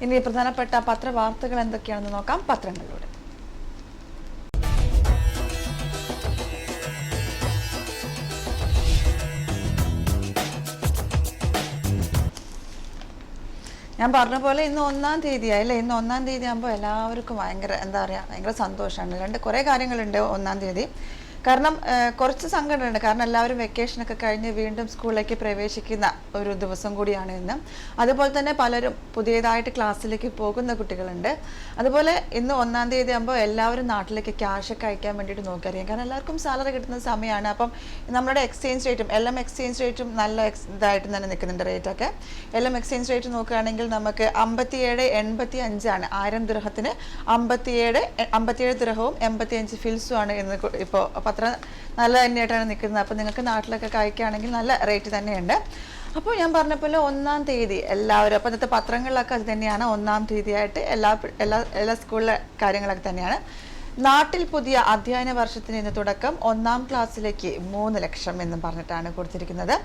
ഇനി പ്രധാനപ്പെട്ട പത്രവാർത്തകൾ എന്തൊക്കെയാണെന്ന് നോക്കാം പത്രങ്ങളിലൂടെ. ഞാൻ പറഞ്ഞ പോലെ ഇന്ന് 1-ാം തീയതിയായി അല്ലേ? ഇന്ന് 1-ാം തീയതി ആകുമ്പോൾ എല്ലാവർക്കും ഭയങ്കര സന്തോഷമാണ്. കുറേ കാര്യങ്ങളുണ്ട് 1-ാം തീയതി. കാരണം കുറച്ച് സങ്കടമുണ്ട്. കാരണം എല്ലാവരും വെക്കേഷനൊക്കെ കഴിഞ്ഞ് വീണ്ടും സ്കൂളിലേക്ക് പ്രവേശിക്കുന്ന ഒരു ദിവസം കൂടിയാണ് ഇന്ന്. അതുപോലെ തന്നെ പലരും പുതിയതായിട്ട് ക്ലാസ്സിലേക്ക് പോകുന്ന കുട്ടികളുണ്ട്. അതുപോലെ ഇന്ന് 1-ാം തീയതി ആകുമ്പോൾ എല്ലാവരും നാട്ടിലേക്ക് ക്യാഷൊക്കെ അയക്കാൻ വേണ്ടിയിട്ട് നോക്കിയറിയാം. കാരണം എല്ലാവർക്കും സാലറി കിട്ടുന്ന സമയമാണ്. അപ്പം നമ്മുടെ എക്സ്ചേഞ്ച് റേറ്റും എക്സ്ചേഞ്ച് റേറ്റും നല്ല ഇതായിട്ട് തന്നെ നിൽക്കുന്നുണ്ട്. റേറ്റൊക്കെ എക്സ്ചേഞ്ച് റേറ്റ് നോക്കുകയാണെങ്കിൽ നമുക്ക് 57.85 ആണ്. 1000 ദിർഹത്തിന് 57 ദിർഹവും 85 ഫിൽസും ആണ് ഇന്ന് ഇപ്പോൾ പത്രം നല്ല തന്നെയായിട്ടാണ് നിൽക്കുന്നത്. അപ്പോൾ നിങ്ങൾക്ക് നാട്ടിലൊക്കെ കഴിക്കുകയാണെങ്കിൽ നല്ല റേറ്റ് തന്നെയുണ്ട്. അപ്പോൾ ഞാൻ പറഞ്ഞ പോലെ 1-ാം തീയതി എല്ലാവരും അപ്പോൾ ഇന്നത്തെ പത്രങ്ങളിലൊക്കെ അത് തന്നെയാണ്. 1-ാം തീയതിയായിട്ട് എല്ലാ സ്കൂളിലെ കാര്യങ്ങളൊക്കെ തന്നെയാണ്. നാട്ടിൽ പുതിയ അധ്യയന വർഷത്തിന് ഇന്ന് തുടക്കം. 1-ാം ക്ലാസ്സിലേക്ക് 3 ലക്ഷം എന്നും പറഞ്ഞിട്ടാണ് കൊടുത്തിരിക്കുന്നത്.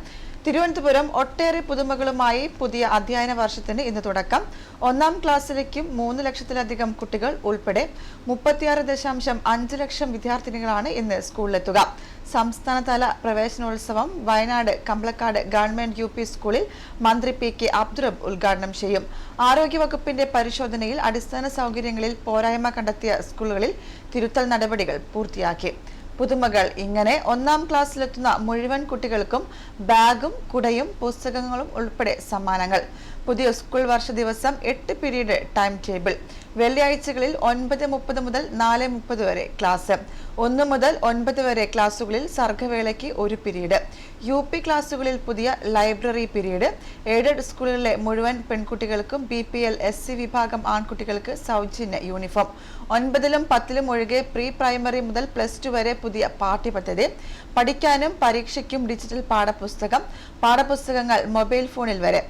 തിരുവനന്തപുരം ഒട്ടേറെ പുതുമകളുമായി പുതിയ അധ്യയന വർഷത്തിന് ഇന്ന് തുടക്കം. 1-ാം ക്ലാസ്സിലേക്കും 3 ലക്ഷത്തിലധികം കുട്ടികൾ ഉൾപ്പെടെ 36.5 ലക്ഷം വിദ്യാർത്ഥിനികളാണ് ഇന്ന് സ്കൂളിലെത്തുക. സംസ്ഥാനതല പ്രവേശനോത്സവം വയനാട് കമ്പളക്കാട് ഗവൺമെന്റ് UP സ്കൂളിൽ മന്ത്രി PK അബ്ദുറബ്ബ് ഉദ്ഘാടനം ചെയ്യും. ആരോഗ്യവകുപ്പിന്റെ പരിശോധനയിൽ അടിസ്ഥാന സൗകര്യങ്ങളിൽ പോരായ്മ കണ്ടെത്തിയ സ്കൂളുകളിൽ തിരുത്തൽ നടപടികൾ പൂർത്തിയാക്കി. പുതുമകൾ ഇങ്ങനെ. 1-ാം ക്ലാസ്സിലെത്തുന്ന മുഴുവൻ കുട്ടികൾക്കും ബാഗും കുടയും പുസ്തകങ്ങളും ഉൾപ്പെടെ സമ്മാനങ്ങൾ. പുതിയ സ്കൂൾ വർഷ ദിവസം 8 പീരീഡ് ടൈം ടേബിൾ. വെള്ളിയാഴ്ചകളിൽ 9:30 മുതൽ 4:30 വരെ ക്ലാസ്. 1 മുതൽ 9 വരെ ക്ലാസ്സുകളിൽ സർഗവേളയ്ക്ക് 1 പീരീഡ്. UP ക്ലാസ്സുകളിൽ പുതിയ ലൈബ്രറി പീരീഡ്. എയ്ഡഡ് സ്കൂളുകളിലെ മുഴുവൻ പെൺകുട്ടികൾക്കും BPL SC വിഭാഗം ആൺകുട്ടികൾക്ക് സൗജന്യ യൂണിഫോം. 9-ലും 10-ലും ഒഴികെ പ്രീ പ്രൈമറി മുതൽ +2 വരെ പുതിയ പാഠ്യപദ്ധതി. പഠിക്കാനും പരീക്ഷയ്ക്കും ഡിജിറ്റൽ പാഠപുസ്തകങ്ങൾ മൊബൈൽ ഫോണിൽ വരെ.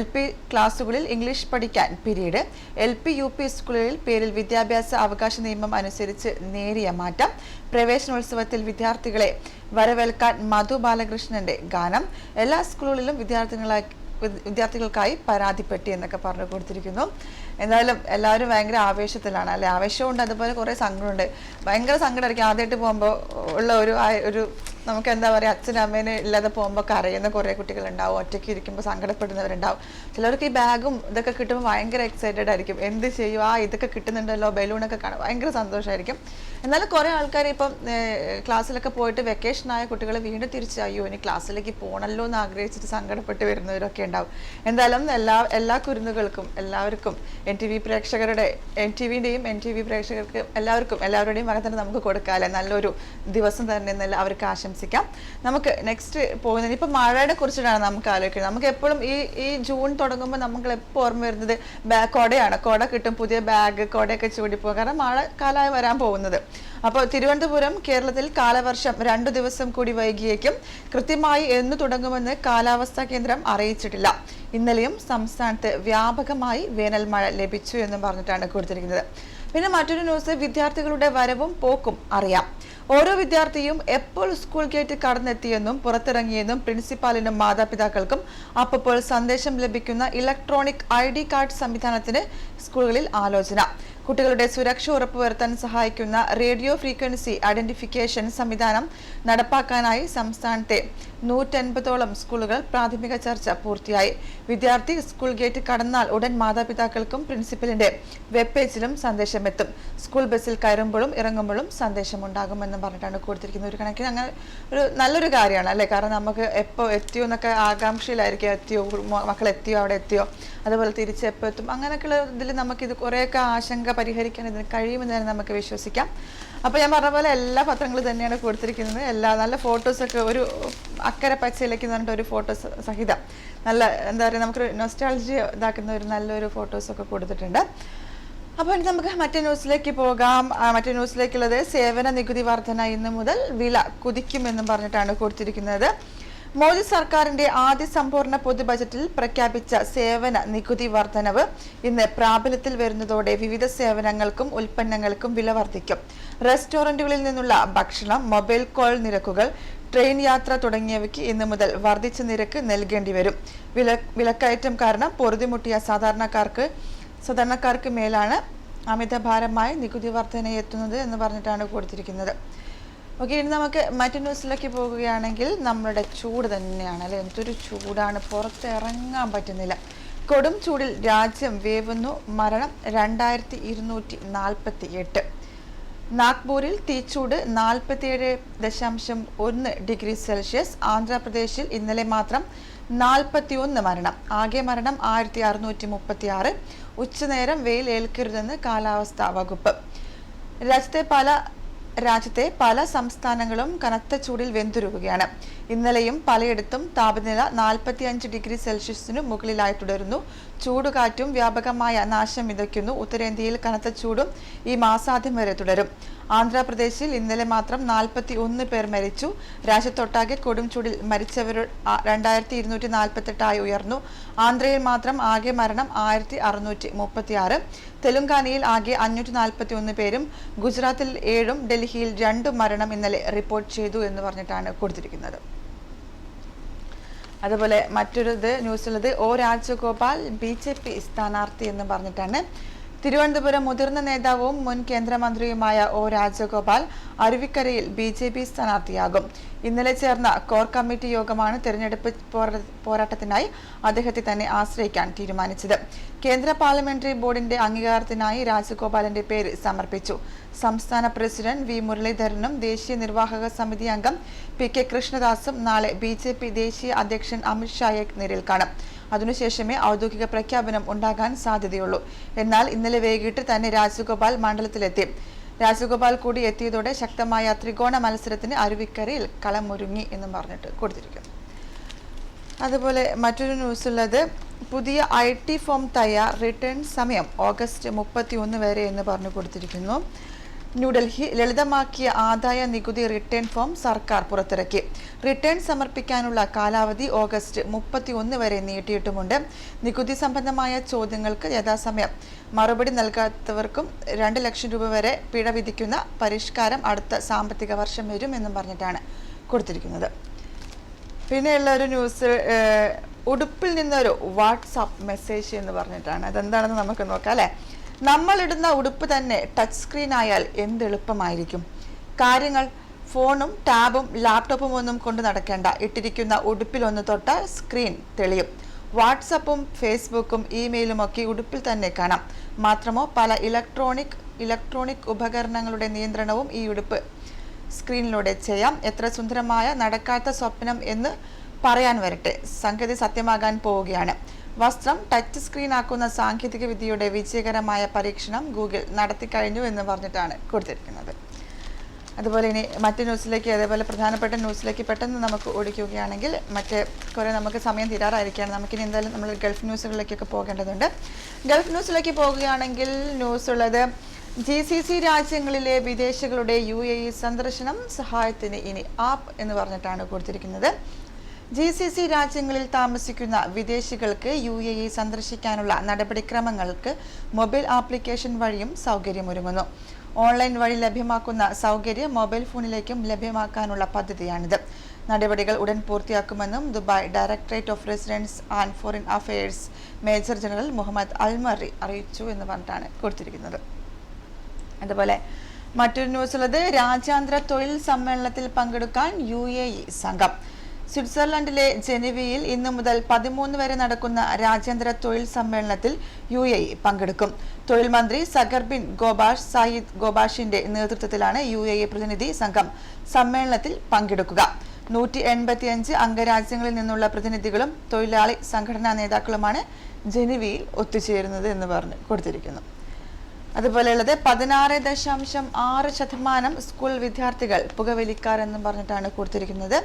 LP ക്ലാസ്സുകളിൽ ഇംഗ്ലീഷ് പഠിക്കാൻ പീരീഡ്. LP UP സ്കൂളുകളിൽ പേരിൽ വിദ്യാഭ്യാസ അവകാശ നിയമം അനുസരിച്ച് നേരിയ മാറ്റം. പ്രവേശനോത്സവത്തിൽ വിദ്യാർത്ഥികളെ വരവേൽക്കാൻ മധു ബാലകൃഷ്ണന്റെ ഗാനം. എല്ലാ സ്കൂളുകളിലും വിദ്യാർത്ഥികൾക്കായി പരാതിപ്പെട്ടി എന്നൊക്കെ പറഞ്ഞു കൊടുത്തിരിക്കുന്നു. എന്തായാലും എല്ലാവരും ഭയങ്കര ആവേശത്തിലാണ് അല്ലെ? ആവേശമുണ്ട്, അതുപോലെ കുറേ സങ്കടമുണ്ട്. ഭയങ്കര സങ്കടമായിരിക്കും ആദ്യമായിട്ട് പോകുമ്പോൾ ഉള്ള ഒരു നമുക്ക് എന്താ പറയുക, അച്ഛനും അമ്മേനെ ഇല്ലാതെ പോകുമ്പോൾ കരയുന്ന കുറേ കുട്ടികളുണ്ടാവും. ഒറ്റയ്ക്ക് ഇരിക്കുമ്പോൾ സങ്കടപ്പെടുന്നവരുണ്ടാവും. ചിലർക്ക് ഈ ബാഗും ഇതൊക്കെ കിട്ടുമ്പോൾ ഭയങ്കര എക്സൈറ്റഡ് ആയിരിക്കും. എന്ത് ചെയ്യും, ഇതൊക്കെ കിട്ടുന്നുണ്ടല്ലോ, ബലൂണൊക്കെ കാണാൻ ഭയങ്കര സന്തോഷമായിരിക്കും. എന്നാലും കുറേ ആൾക്കാർ ഇപ്പം ക്ലാസ്സിലൊക്കെ പോയിട്ട് വെക്കേഷനായ കുട്ടികൾ വീണ്ടും തിരിച്ച് അയ്യോ ഇനി ക്ലാസ്സിലേക്ക് പോകണമല്ലോ എന്ന് ആഗ്രഹിച്ചിട്ട് സങ്കടപ്പെട്ട് വരുന്നവരൊക്കെ ഉണ്ടാവും. എന്തായാലും എല്ലാ കുരുന്നുകൾക്കും എല്ലാവർക്കും NTV പ്രേക്ഷകർക്ക് എല്ലാവരുടെയും വക തന്നെ നമുക്ക് കൊടുക്കാമല്ലേ? നല്ലൊരു ദിവസം തന്നെ എന്നല്ല അവർക്ക് ആശംസിക്കാം. നമുക്ക് നെക്സ്റ്റ് പോകുന്നത് ഇപ്പം മഴയെ കുറിച്ചിട്ടാണ് നമുക്ക് ആലോചിക്കുന്നത്. നമുക്ക് എപ്പോഴും ഈ ജൂൺ തുടങ്ങുമ്പോൾ നമുക്ക് എപ്പോൾ ഓർമ്മ വരുന്നത് കൊടയാണ്. കൊട കിട്ടും, പുതിയ ബാഗ്, കൊടയൊക്കെ ചൂടിപ്പോകും. കാരണം മഴക്കാലമായി വരാൻ പോകുന്നത്. അപ്പോൾ തിരുവനന്തപുരം കേരളത്തിൽ കാലവർഷം 2 ദിവസം കൂടി വൈകിയേക്കും. കൃത്യമായി എന്ന് തുടങ്ങുമെന്ന് കാലാവസ്ഥാ കേന്ദ്രം അറിയിച്ചിട്ടില്ല. ഇന്നലെയും സംസ്ഥാനത്ത് വ്യാപകമായി വേനൽ മഴ ലഭിച്ചു എന്നും പറഞ്ഞിട്ടാണ് കൊടുത്തിരിക്കുന്നത്. പിന്നെ മറ്റൊരു ന്യൂസ്, വിദ്യാർത്ഥികളുടെ വരവും പോക്കും അറിയാം. ഓരോ വിദ്യാർത്ഥിയും എപ്പോൾ സ്കൂൾ ഗേറ്റ് കടന്നെത്തിയെന്നും പുറത്തിറങ്ങിയെന്നും പ്രിൻസിപ്പാലിനും മാതാപിതാക്കൾക്കും അപ്പോൾ സന്ദേശം ലഭിക്കുന്ന ഇലക്ട്രോണിക് ID കാർഡ് സംവിധാനത്തിന് സ്കൂളുകളിൽ ആലോചന. കുട്ടികളുടെ സുരക്ഷ ഉറപ്പുവരുത്താൻ സഹായിക്കുന്ന റേഡിയോ ഫ്രീക്വൻസി ഐഡന്റിഫിക്കേഷൻ സംവിധാനം നടപ്പാക്കാനായി സംസ്ഥാനത്തെ 150ഓളം സ്കൂളുകൾ പ്രാഥമിക ചർച്ച പൂർത്തിയായി. വിദ്യാർത്ഥി സ്കൂൾ ഗേറ്റ് കടന്നാൽ ഉടൻ മാതാപിതാക്കൾക്കും പ്രിൻസിപ്പലിന്റെ വെബ് പേജിലും സന്ദേശമെത്തും. സ്കൂൾ ബസ്സിൽ കയറുമ്പോഴും ഇറങ്ങുമ്പോഴും സന്ദേശമുണ്ടാകുമെന്നും പറഞ്ഞിട്ടാണ് കൊടുത്തിരിക്കുന്നത്. ഒരു കണക്കിന് അങ്ങനെ ഒരു നല്ലൊരു കാര്യമാണ് അല്ലേ? കാരണം നമുക്ക് എപ്പോൾ എത്തിയോ എന്നൊക്കെ ആകാംക്ഷയിലായിരിക്കും. മക്കൾ എത്തിയോ, അവിടെ എത്തിയോ, അതുപോലെ തിരിച്ച് എപ്പോൾ എത്തും, അങ്ങനെയൊക്കെയുള്ള ഇതിൽ നമുക്കിത് കുറേയൊക്കെ ആശങ്ക പരിഹരിക്കാൻ ഇതിന് കഴിയുമെന്ന് തന്നെ നമുക്ക് വിശ്വസിക്കാം. അപ്പോൾ ഞാൻ പറഞ്ഞ പോലെ എല്ലാ പത്രങ്ങളും തന്നെയാണ് കൊടുത്തിരിക്കുന്നത്. നല്ല ഫോട്ടോസൊക്കെ ഒരു അക്കരെ പച്ചയിലേക്ക് എന്ന് പറഞ്ഞിട്ട് ഒരു ഫോട്ടോസ് സഹിതം നല്ല എന്താ പറയുക, നമുക്കൊരു നൊസ്റ്റാൾജി ഇതാക്കുന്ന ഒരു നല്ലൊരു ഫോട്ടോസൊക്കെ കൊടുത്തിട്ടുണ്ട്. അപ്പോൾ ഇനി നമുക്ക് മറ്റേ ന്യൂസിലേക്ക് പോകാം. മറ്റേ ന്യൂസിലേക്കുള്ളത് സേവന നികുതി വർധന ഇന്ന് മുതൽ വില കുതിക്കുമെന്നും പറഞ്ഞിട്ടാണ് കൊടുത്തിരിക്കുന്നത്. മോദി സർക്കാരിന്റെ ആദ്യ സമ്പൂർണ്ണ പൊതു ബജറ്റിൽ പ്രഖ്യാപിച്ച സേവന നികുതി വർധനവ് ഇന്ന് പ്രാബല്യത്തിൽ വരുന്നതോടെ വിവിധ സേവനങ്ങൾക്കും ഉൽപ്പന്നങ്ങൾക്കും വില വർദ്ധിക്കും. റെസ്റ്റോറന്റുകളിൽ നിന്നുള്ള ഭക്ഷണം, മൊബൈൽ കോൾ നിരക്കുകൾ, ട്രെയിൻ യാത്ര തുടങ്ങിയവയ്ക്ക് ഇന്നു മുതൽ വർദ്ധിച്ച നിരക്ക് നൽകേണ്ടി വരും. വിലക്കയറ്റം കാരണം പൊറുതിമുട്ടിയ സാധാരണക്കാർക്ക് സാധാരണക്കാർക്ക് മേലാണ് അമിതഭാരമായി നികുതി വർധന എത്തുന്നത് എന്ന് പറഞ്ഞിട്ടാണ് കൊടുത്തിരിക്കുന്നത്. ഓക്കെ, ഇനി നമുക്ക് മറ്റു ന്യൂസിലേക്ക് പോകുകയാണെങ്കിൽ നമ്മുടെ ചൂട് തന്നെയാണ് അല്ലെ. എന്തൊരു ചൂടാണ്, പുറത്തിറങ്ങാൻ പറ്റുന്നില്ല. കൊടും ചൂടിൽ രാജ്യം വേവുന്നു. മരണം 2248. നാഗ്പൂരിൽ തീച്ചൂട് 47.1 ഡിഗ്രി സെൽഷ്യസ്. ആന്ധ്രാപ്രദേശിൽ ഇന്നലെ മാത്രം 41 മരണം. ആകെ മരണം 1636. ഉച്ചനേരം വെയിൽ ഏൽക്കരുതെന്ന് കാലാവസ്ഥാ വകുപ്പ്. രാജ്യത്തെ പല സംസ്ഥാനങ്ങളും കനത്ത ചൂടിൽ വെന്തുരുകുകയാണ്. ഇന്നലെയും പലയിടത്തും താപനില 45 ഡിഗ്രി സെൽഷ്യസിനു മുകളിലായി തുടരുന്നു. ചൂടുകാറ്റും വ്യാപകമായ നാശം വിതയ്ക്കുന്നു. ഉത്തരേന്ത്യയിൽ കനത്ത ചൂടും ഈ മാസാദ്യം വരെ തുടരും. ആന്ധ്രാപ്രദേശിൽ ഇന്നലെ മാത്രം 41 പേർ മരിച്ചു. രാജ്യത്തൊട്ടാകെ കൊടും ചൂടിൽ മരിച്ചവർ 2248 ഉയർന്നു. ആന്ധ്രയിൽ മാത്രം ആകെ മരണം 1636. തെലുങ്കാനയിൽ ആകെ 541 പേരും ഗുജറാത്തിൽ 7, ഡൽഹിയിൽ 2 മരണം ഇന്നലെ റിപ്പോർട്ട് ചെയ്തു എന്ന് പറഞ്ഞിട്ടാണ് കൊടുത്തിരിക്കുന്നത്. അതുപോലെ മറ്റൊരു ന്യൂസുള്ളത് ഒ രാജഗോപാൽ BJP സ്ഥാനാർത്ഥി എന്ന് പറഞ്ഞിട്ടാണ്. തിരുവനന്തപുരം മുതിർന്ന നേതാവും മുൻ കേന്ദ്രമന്ത്രിയുമായ ഒ രാജഗോപാൽ അരുവിക്കരയിൽ BJP സ്ഥാനാർത്ഥിയാകും. ഇന്നലെ ചേർന്ന കോർ കമ്മിറ്റി യോഗമാണ് തെരഞ്ഞെടുപ്പ് പോരാട്ടത്തിനായി അദ്ദേഹത്തെ തന്നെ ആശ്രയിക്കാൻ തീരുമാനിച്ചത്. കേന്ദ്ര പാർലമെന്ററി ബോർഡിന്റെ അംഗീകാരത്തിനായി രാജഗോപാലിന്റെ പേര് സമർപ്പിച്ചു. സംസ്ഥാന പ്രസിഡന്റ് വി മുരളീധരനും ദേശീയ നിർവാഹക സമിതി അംഗം PK കൃഷ്ണദാസും നാളെ BJP ദേശീയ അധ്യക്ഷൻ അമിത് ഷായെ നേരിൽ കാണും. അതിനുശേഷമേ ഔദ്യോഗിക പ്രഖ്യാപനം ഉണ്ടാകാൻ സാധ്യതയുള്ളൂ. എന്നാൽ ഇന്നലെ വൈകിട്ട് തന്നെ രാജഗോപാൽ മണ്ഡലത്തിലെത്തി. രാജഗോപാൽ കൂടി എത്തിയതോടെ ശക്തമായ ത്രികോണ മത്സരത്തിന് അരുവിക്കരയിൽ കളമൊരുങ്ങി എന്നും പറഞ്ഞിട്ട് കൊടുത്തിരിക്കുന്നു. അതുപോലെ മറ്റൊരു ന്യൂസ് ഉള്ളത് പുതിയ IT ഫോം തയ്യാർ. റിട്ടേൺ സമയം ഓഗസ്റ്റ് 31 വരെ എന്ന് പറഞ്ഞു കൊടുത്തിരിക്കുന്നു. ന്യൂഡൽഹി ലളിതമാക്കിയ ആദായ നികുതി റിട്ടേൺ ഫോം സർക്കാർ പുറത്തിറക്കി. റിട്ടേൺ സമർപ്പിക്കാനുള്ള കാലാവധി ഓഗസ്റ്റ് 31 വരെ നീട്ടിയിട്ടുമുണ്ട്. നികുതി സംബന്ധമായ ചോദ്യങ്ങൾക്ക് യഥാസമയം മറുപടി നൽകാത്തവർക്കും 2 ലക്ഷം രൂപ വരെ പിഴ വിധിക്കുന്ന പരിഷ്കാരം അടുത്ത സാമ്പത്തിക വർഷം വരും എന്നും പറഞ്ഞിട്ടാണ് കൊടുത്തിരിക്കുന്നത്. പിന്നെയുള്ള ഒരു ന്യൂസ് ഉടുപ്പിൽ നിന്നൊരു വാട്സാപ്പ് മെസ്സേജ് എന്ന് പറഞ്ഞിട്ടാണ്. അതെന്താണെന്ന് നമുക്ക് നോക്കാം അല്ലേ. നമ്മളിടുന്ന ഉടുപ്പ് തന്നെ ടച്ച് സ്ക്രീൻ ആയാൽ എന്ത് എളുപ്പമായിരിക്കും. കാര്യങ്ങൾ ഫോണും ടാബും ലാപ്ടോപ്പും ഒന്നും കൊണ്ട് നടക്കേണ്ട. ഇട്ടിരിക്കുന്ന ഉടുപ്പിലൊന്ന് തൊട്ടാൽ സ്ക്രീൻ തെളിയും. വാട്സപ്പും ഫേസ്ബുക്കും ഇമെയിലും ഒക്കെ ഉടുപ്പിൽ തന്നെ കാണാം. മാത്രമോ പല ഇലക്ട്രോണിക് ഉപകരണങ്ങളുടെ നിയന്ത്രണവും ഈ ഉടുപ്പ് സ്ക്രീനിലൂടെ ചെയ്യാം. എത്ര സുന്ദരമായ നടക്കാത്ത സ്വപ്നം എന്ന് പറയാൻ വരട്ടെ, സംഗതി സത്യമാകാൻ പോവുകയാണ്. വസ്ത്രം ടച്ച് സ്ക്രീൻ ആക്കുന്ന സാങ്കേതിക വിദ്യയുടെ വിജയകരമായ പരീക്ഷണം ഗൂഗിൾ നടത്തിക്കഴിഞ്ഞു എന്ന് പറഞ്ഞിട്ടാണ് കൊടുത്തിരിക്കുന്നത്. അതുപോലെ ഇനി മറ്റ് ന്യൂസിലേക്ക്, അതേപോലെ പ്രധാനപ്പെട്ട ന്യൂസിലേക്ക് പെട്ടെന്ന് നമുക്ക് ഓടിക്കുകയാണെങ്കിൽ കുറേ നമുക്ക് സമയം തീരാറായിരിക്കുകയാണ്. നമുക്കിനി എന്തായാലും നമ്മൾ ഗൾഫ് ന്യൂസുകളിലേക്കൊക്കെ പോകേണ്ടതുണ്ട്. ഗൾഫ് ന്യൂസിലേക്ക് പോകുകയാണെങ്കിൽ ന്യൂസ് ഉള്ളത് GCC രാജ്യങ്ങളിലെ വിദേശികളുടെ UAE സന്ദർശനം സഹായത്തിന് ഇനി ആപ്പ് എന്ന് പറഞ്ഞിട്ടാണ് കൊടുത്തിരിക്കുന്നത്. GCC രാജ്യങ്ങളിൽ താമസിക്കുന്ന വിദേശികൾക്ക് UAE സന്ദർശിക്കാനുള്ള നടപടിക്രമങ്ങൾക്ക് മൊബൈൽ ആപ്ലിക്കേഷൻ വഴിയും സൗകര്യമൊരുങ്ങുന്നു. ഓൺലൈൻ വഴി ലഭ്യമാക്കുന്ന സൗകര്യം മൊബൈൽ ഫോണിലേക്കും ലഭ്യമാക്കാനുള്ള പദ്ധതിയാണിത്. നടപടികൾ ഉടൻ പൂർത്തിയാക്കുമെന്നും Dubai directorate of residence and foreign affairs major general Mohammed Al Marri അറിയിച്ചു എന്ന് പറഞ്ഞിട്ടാണ് കൊടുത്തിരിക്കുന്നത്. അതുപോലെ മറ്റൊരു ന്യൂസ് ഉള്ളത് രാജ്യാന്തര തൊഴിൽ സമ്മേളനത്തിൽ പങ്കെടുക്കാൻ UAE സംഘം. സ്വിറ്റ്സർലൻഡിലെ ജനീവയിൽ ഇന്നു മുതൽ 13 വരെ നടക്കുന്ന രാജ്യാന്തര തൊഴിൽ സമ്മേളനത്തിൽ UAE പങ്കെടുക്കും. തൊഴിൽ മന്ത്രി സഗർ ബിൻ സായിദ് ഗോബാഷിന്റെ നേതൃത്വത്തിലാണ് UAE പ്രതിനിധി സംഘം സമ്മേളനത്തിൽ പങ്കെടുക്കുക. 185 അംഗരാജ്യങ്ങളിൽ നിന്നുള്ള പ്രതിനിധികളും തൊഴിലാളി സംഘടനാ നേതാക്കളുമാണ് ജനീവയിൽ ഒത്തുചേരുന്നത് എന്ന് പറഞ്ഞ് കൊടുത്തിരിക്കുന്നു. അതുപോലെയുള്ളത് 16.6% സ്കൂൾ വിദ്യാർത്ഥികൾ പുകവലിക്കാർ എന്നും പറഞ്ഞിട്ടാണ് കൊടുത്തിരിക്കുന്നത്.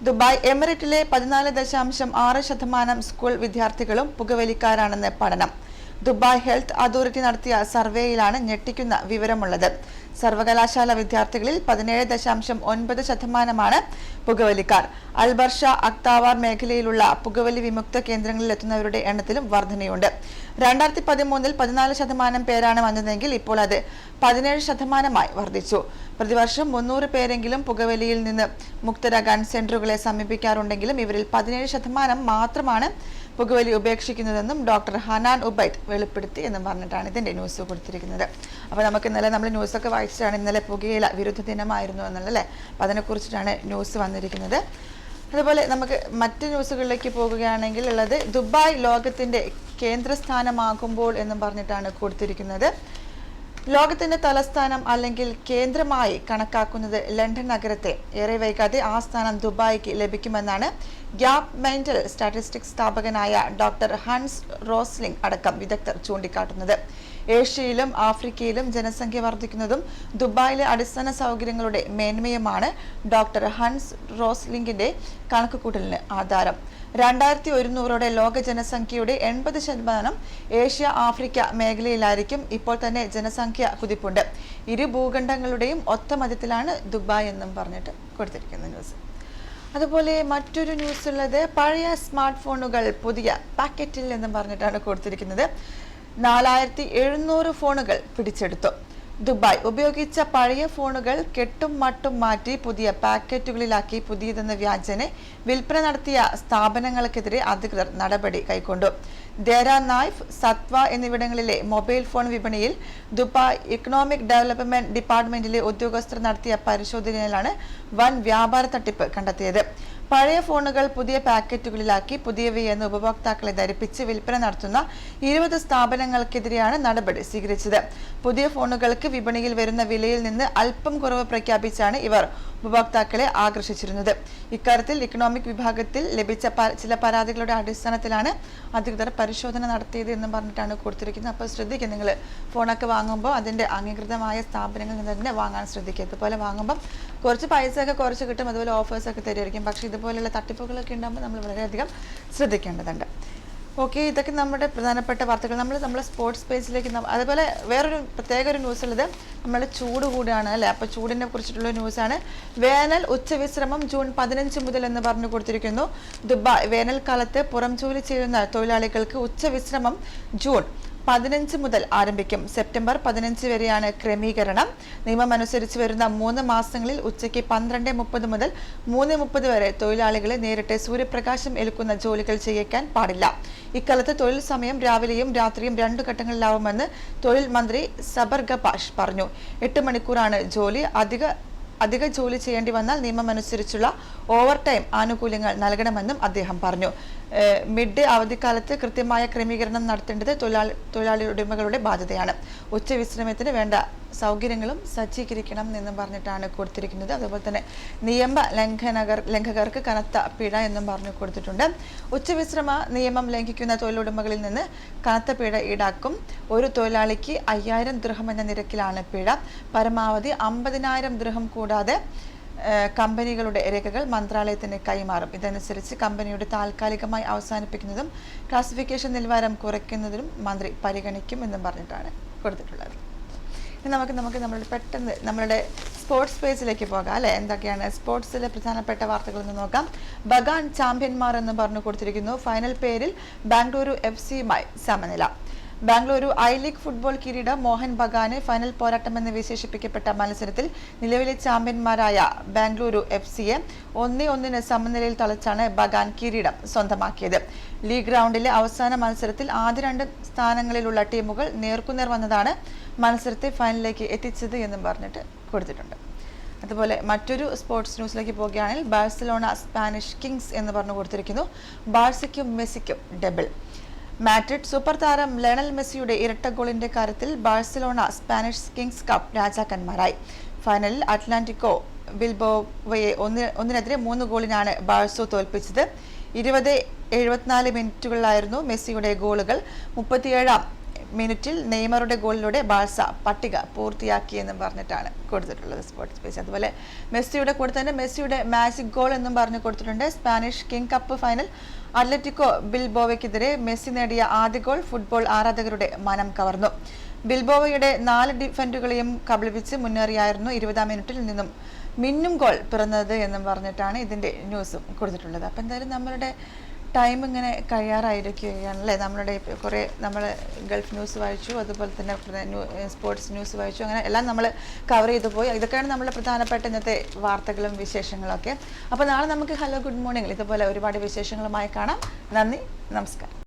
ദുബായ് എമിറേറ്റിലെ 14.6% സ്കൂൾ വിദ്യാർത്ഥികളും പുകവലിക്കാരാണെന്ന് പഠനം. ദുബായ് ഹെൽത്ത് അതോറിറ്റി നടത്തിയ സർവേയിലാണ് ഞെട്ടിക്കുന്ന വിവരമുള്ളത്. സർവകലാശാല വിദ്യാർത്ഥികളിൽ 17.9% പുകവലിക്കാർ. അൽബർഷ അക്താവാർ മേഖലയിലുള്ള പുകവലി വിമുക്ത കേന്ദ്രങ്ങളിൽ എത്തുന്നവരുടെ എണ്ണത്തിലും വർധനയുണ്ട്. 2013 14% പേരാണ് വന്നതെങ്കിൽ ഇപ്പോൾ അത് 17% വർദ്ധിച്ചു. പ്രതിവർഷം 300 പേരെങ്കിലും പുകവലിയിൽ നിന്ന് മുക്തരാകാൻ സെന്ററുകളെ സമീപിക്കാറുണ്ടെങ്കിലും ഇവരിൽ 17% മാത്രമാണ് പുകവലി ഉപേക്ഷിക്കുന്നതെന്നും ഡോക്ടർ ഹനാൻ ഉബൈദ് വെളിപ്പെടുത്തി എന്നും പറഞ്ഞിട്ടാണ് ഇതിന്റെ ന്യൂസ് കൊടുത്തിരിക്കുന്നത്. അപ്പോൾ നമുക്ക് ഇന്നലെ നമ്മൾ ന്യൂസൊക്കെ വായിച്ചിട്ടാണ് ഇന്നലെ പുകയില വിരുദ്ധ ദിനമായിരുന്നു എന്നുള്ളല്ലേ. അപ്പോൾ അതിനെക്കുറിച്ചിട്ടാണ് ന്യൂസ് വന്നിരിക്കുന്നത്. അതുപോലെ നമുക്ക് മറ്റ് ന്യൂസുകളിലേക്ക് പോകുകയാണെങ്കിൽ ഉള്ളത് ദുബായ് ലോകത്തിന്റെ കേന്ദ്രസ്ഥാനമാകുമ്പോൾ എന്നും പറഞ്ഞിട്ടാണ് കൊടുത്തിരിക്കുന്നത്. ലോകത്തിന്റെ തലസ്ഥാനം അല്ലെങ്കിൽ കേന്ദ്രമായി കണക്കാക്കുന്നത് ലണ്ടൻ നഗരത്തെ ഏറെ വൈകാതെ ആ സ്ഥാനം ദുബായിക്ക് ലഭിക്കുമെന്നാണ് ഗ്യാപ് മെന്റൽ സ്റ്റാറ്റിസ്റ്റിക്സ് സ്ഥാപകനായ ഡോക്ടർ ഹൻസ് റോസ്ലിംഗ് അടക്കം വിദഗ്ധർ ചൂണ്ടിക്കാട്ടുന്നത്. ഏഷ്യയിലും ആഫ്രിക്കയിലും ജനസംഖ്യ വർദ്ധിക്കുന്നതും ദുബായിലെ അടിസ്ഥാന സൗകര്യങ്ങളുടെ മേന്മയുമാണ് ഡോക്ടർ ഹൻസ് റോസ്ലിംഗിന്റെ കണക്കുകൂട്ടലിന് ആധാരം. 2100 ലോക ജനസംഖ്യയുടെ 80% ഏഷ്യ ആഫ്രിക്ക മേഖലയിലായിരിക്കും. ഇപ്പോൾ തന്നെ ജനസംഖ്യ കുതിപ്പുണ്ട്. ഇരു ഭൂഖണ്ഡങ്ങളുടെയും ഒത്ത മധ്യത്തിലാണ് ദുബായ് എന്നും പറഞ്ഞിട്ട് കൊടുത്തിരിക്കുന്ന ന്യൂസ്. അതുപോലെ മറ്റൊരു ന്യൂസ് ഉള്ളത് പഴയ സ്മാർട്ട് ഫോണുകൾ പുതിയ പാക്കറ്റിൽ എന്നും പറഞ്ഞിട്ടാണ് കൊടുത്തിരിക്കുന്നത്. 4700 ഫോണുകൾ പിടിച്ചെടുത്തു. ദുബായ് ഉപയോഗിച്ച പഴയ ഫോണുകൾ കെട്ടും മട്ടും മാറ്റി പുതിയ പാക്കറ്റുകളിലാക്കി പുതിയതെന്ന വ്യാജനെ വിൽപ്പന നടത്തിയ സ്ഥാപനങ്ങൾക്കെതിരെ അധികൃതർ നടപടി കൈക്കൊണ്ടു. ദേര നായ്ഫ്, സത്വ എന്നിവിടങ്ങളിലെ മൊബൈൽ ഫോൺ വിപണിയിൽ ദുബായ് ഇക്കണോമിക് ഡെവലപ്മെന്റ് ഡിപ്പാർട്ട്മെന്റിലെ ഉദ്യോഗസ്ഥർ നടത്തിയ പരിശോധനയിലാണ് വൻ വ്യാപാര തട്ടിപ്പ് കണ്ടെത്തിയത്. പഴയ ഫോണുകൾ പുതിയ പാക്കറ്റുകളിലാക്കി പുതിയവയെന്ന് ഉപഭോക്താക്കളെ ധരിപ്പിച്ച് വിൽപ്പന നടത്തുന്ന 20 സ്ഥാപനങ്ങൾക്കെതിരെയാണ് നടപടി സ്വീകരിച്ചത്. പുതിയ ഫോണുകൾക്ക് വിപണിയിൽ വരുന്ന വിലയിൽ നിന്ന് അല്പം കുറവ് പ്രഖ്യാപിച്ചാണ് ഇവർ ഉപഭോക്താക്കളെ ആകർഷിച്ചിരുന്നത്. ഇക്കാര്യത്തിൽ ഇക്കണോമിക് വിഭാഗത്തിൽ ലഭിച്ച ചില പരാതികളുടെ അടിസ്ഥാനത്തിലാണ് അധികൃതർ പരിശോധന നടത്തിയത് എന്ന് പറഞ്ഞിട്ടാണ് കൊടുത്തിരിക്കുന്നത്. അപ്പോൾ ശ്രദ്ധിക്കുക, നിങ്ങൾ ഫോണൊക്കെ വാങ്ങുമ്പോൾ അതിൻ്റെ അംഗീകൃതമായ സ്ഥാപനങ്ങളിൽ നിന്ന് തന്നെ വാങ്ങാൻ ശ്രദ്ധിക്കുക. ഇതുപോലെ വാങ്ങുമ്പം കുറച്ച് പൈസയൊക്കെ കുറച്ച് കിട്ടും, അതുപോലെ ഓഫേഴ്സൊക്കെ തരുമായിരിക്കും. പക്ഷേ ഇതുപോലെയുള്ള തട്ടിപ്പുകളൊക്കെ ഉണ്ടാകുമ്പോൾ നമ്മൾ വളരെയധികം ശ്രദ്ധിക്കേണ്ടതുണ്ട്. ഓക്കെ, ഇതൊക്കെ നമ്മുടെ പ്രധാനപ്പെട്ട വാർത്തകൾ. നമ്മളെ സ്പോർട്സ് പേജിലേക്ക് അതുപോലെ വേറൊരു പ്രത്യേക ഒരു ന്യൂസ് ഉള്ളത് നമ്മുടെ ചൂട് കൂടാണ് അല്ലേ. അപ്പോൾ ചൂടിനെ കുറിച്ചിട്ടുള്ള ന്യൂസാണ്. വേനൽ ഉച്ചവിശ്രമം ജൂൺ 15 മുതൽ എന്ന് പറഞ്ഞു കൊടുത്തിരിക്കുന്നു. ദുബായ് വേനൽക്കാലത്ത് പുറം ജോലി ചെയ്യുന്ന തൊഴിലാളികൾക്ക് ഉച്ചവിശ്രമം ജൂൺ 15 മുതൽ ആരംഭിക്കും. സെപ്റ്റംബർ 15 വരെയാണ് ക്രമീകരണം. നിയമമനുസരിച്ച് വരുന്ന 3 മാസങ്ങളിൽ ഉച്ചയ്ക്ക് 12:30 മുതൽ 3:30 വരെ തൊഴിലാളികളെ നേരിട്ട് സൂര്യപ്രകാശം ഏൽക്കുന്ന ജോലികൾ ചെയ്യിക്കാൻ പാടില്ല. ഇക്കാലത്ത് തൊഴിൽ സമയം രാവിലെയും രാത്രിയും 2 ഘട്ടങ്ങളിലാവുമെന്ന് തൊഴിൽ മന്ത്രി സബർ ഗപാഷ് പറഞ്ഞു. 8 മണിക്കൂറാണ് ജോലി. അധിക ജോലി ചെയ്യേണ്ടി വന്നാൽ നിയമമനുസരിച്ചുള്ള ഓവർ ടൈം ആനുകൂല്യങ്ങൾ നൽകണമെന്നും അദ്ദേഹം പറഞ്ഞു. മിഡ് ഡേ അവധിക്കാലത്ത് കൃത്യമായ ക്രമീകരണം നടത്തേണ്ടത് തൊഴിലാളി ഉടമകളുടെ ബാധ്യതയാണ്. ഉച്ചവിശ്രമത്തിന് വേണ്ട സൗകര്യങ്ങളും സജ്ജീകരിക്കണം എന്നും പറഞ്ഞിട്ടാണ് കൊടുത്തിരിക്കുന്നത്. അതുപോലെ തന്നെ നിയമ ലംഘകർക്ക് കനത്ത പിഴ എന്നും പറഞ്ഞു കൊടുത്തിട്ടുണ്ട്. ഉച്ചവിശ്രമ നിയമം ലംഘിക്കുന്ന തൊഴിലുടമകളിൽ നിന്ന് കനത്ത പിഴ ഈടാക്കും. ഒരു തൊഴിലാളിക്ക് 5000 ദിർഹം എന്ന നിരക്കിലാണ് പിഴ. പരമാവധി 50,000 ദിർഹം കൂടാതെ കമ്പനികളുടെ രേഖകൾ മന്ത്രാലയത്തിന് കൈമാറും. ഇതനുസരിച്ച് കമ്പനിയുടെ താൽക്കാലികമായി അവസാനിപ്പിക്കുന്നതും ക്ലാസിഫിക്കേഷൻ നിലവാരം കുറയ്ക്കുന്നതിനും മന്ത്രി പരിഗണിക്കും എന്നും പറഞ്ഞിട്ടാണ് കൊടുത്തിട്ടുള്ളത്. ഇനി നമുക്ക് നമ്മളുടെ സ്പോർട്സ് പേജിലേക്ക് പോകാം അല്ലെ. എന്തൊക്കെയാണ് സ്പോർട്സിലെ പ്രധാനപ്പെട്ട വാർത്തകൾ എന്ന് നോക്കാം. ബഗാൻ ചാമ്പ്യന്മാർ എന്ന് പറഞ്ഞു കൊടുത്തിരിക്കുന്നു. ഫൈനൽ പേരിൽ ബാംഗ്ലൂരു FC-യുമായി സമനില. ബാംഗ്ലൂരു I-ലീഗ് ഫുട്ബോൾ കിരീടം മോഹൻ ബഗാന് ഫൈനൽ പോരാട്ടമെന്ന് വിശേഷിപ്പിക്കപ്പെട്ട മത്സരത്തിൽ നിലവിലെ ചാമ്പ്യന്മാരായ ബാംഗ്ലൂരു FC-യെ 1-1 സമനിലയിൽ തളച്ചാണ് ബഗാൻ കിരീടം സ്വന്തമാക്കിയത്. ലീഗ് റൗണ്ടിലെ അവസാന മത്സരത്തിൽ ആദ്യ 2 സ്ഥാനങ്ങളിലുള്ള ടീമുകൾ നേർക്കുനേർ വന്നതാണ് മത്സരത്തെ ഫൈനലിലേക്ക് എത്തിച്ചത് എന്നും പറഞ്ഞിട്ട് കൊടുത്തിട്ടുണ്ട്. അതുപോലെ മറ്റൊരു സ്പോർട്സ് ന്യൂസിലേക്ക് പോവുകയാണെങ്കിൽ ബാഴ്സലോണ സ്പാനിഷ് കിങ്സ് എന്ന് പറഞ്ഞു കൊടുത്തിരിക്കുന്നു. ബാഴ്സയ്ക്കും മെസ്സിക്കും ഡബിൾ. മാഡ്രിഡ് സൂപ്പർ താരം ലയണൽ മെസ്സിയുടെ ഇരട്ട ഗോളിന്റെ കാര്യത്തിൽ ബാഴ്സലോണ സ്പാനിഷ് കിങ്സ് കപ്പ് രാജാക്കന്മാരായി. ഫൈനലിൽ അറ്റ്ലാന്റിക്കോ ബിൽബോവയെ 1-3 ഗോളിനാണ് ബാഴ്സോ തോൽപ്പിച്ചത്. 20-74 മിനിറ്റുകളിലായിരുന്നു മെസ്സിയുടെ ഗോളുകൾ. 37-ാം മിനിറ്റിൽ നെയ്മറുടെ ഗോളിലൂടെ ബാഴ്സ പട്ടിക പൂർത്തിയാക്കിയെന്നും പറഞ്ഞിട്ടാണ് കൊടുത്തിട്ടുള്ളത് സ്പോർട്സ് പേജ്. അതുപോലെ മെസ്സിയുടെ കൂടെ തന്നെ മെസ്സിയുടെ മാജിക് ഗോൾ എന്നും പറഞ്ഞു കൊടുത്തിട്ടുണ്ട്. Spanish king cup final Atletico ബിൽബോവയ്ക്കെതിരെ മെസ്സി നേടിയ ആദ്യ ഗോൾ ഫുട്ബോൾ ആരാധകരുടെ മനം കവർന്നു. ബിൽബോവയുടെ 4 ഡിഫൻഡുകളെയും കബളിപ്പിച്ച് മുന്നേറിയായിരുന്നു 20-ാം മിനിറ്റിൽ നിന്നും മിന്നും ഗോൾ പിറന്നത് എന്നും പറഞ്ഞിട്ടാണ് ഇതിന്റെ ന്യൂസും കൊടുത്തിട്ടുള്ളത്. അപ്പം എന്തായാലും നമ്മളുടെ ടൈം ഇങ്ങനെ കഴിയാറായിരിക്കുകയാണല്ലേ. നമ്മളുടെ കുറേ നമ്മൾ ഗൾഫ് ന്യൂസ് വായിച്ചു, അതുപോലെ തന്നെ സ്പോർട്സ് ന്യൂസ് വായിച്ചു, അങ്ങനെ എല്ലാം നമ്മൾ കവർ ചെയ്തു പോയി. ഇതൊക്കെയാണ് നമ്മുടെ പ്രധാനപ്പെട്ട ഇന്നത്തെ വാർത്തകളും വിശേഷങ്ങളൊക്കെ. അപ്പോൾ നാളെ നമുക്ക് ഹലോ ഗുഡ് മോർണിംഗ് ഇതുപോലെ ഒരുപാട് വിശേഷങ്ങളുമായി കാണാം. നന്ദി, നമസ്കാരം.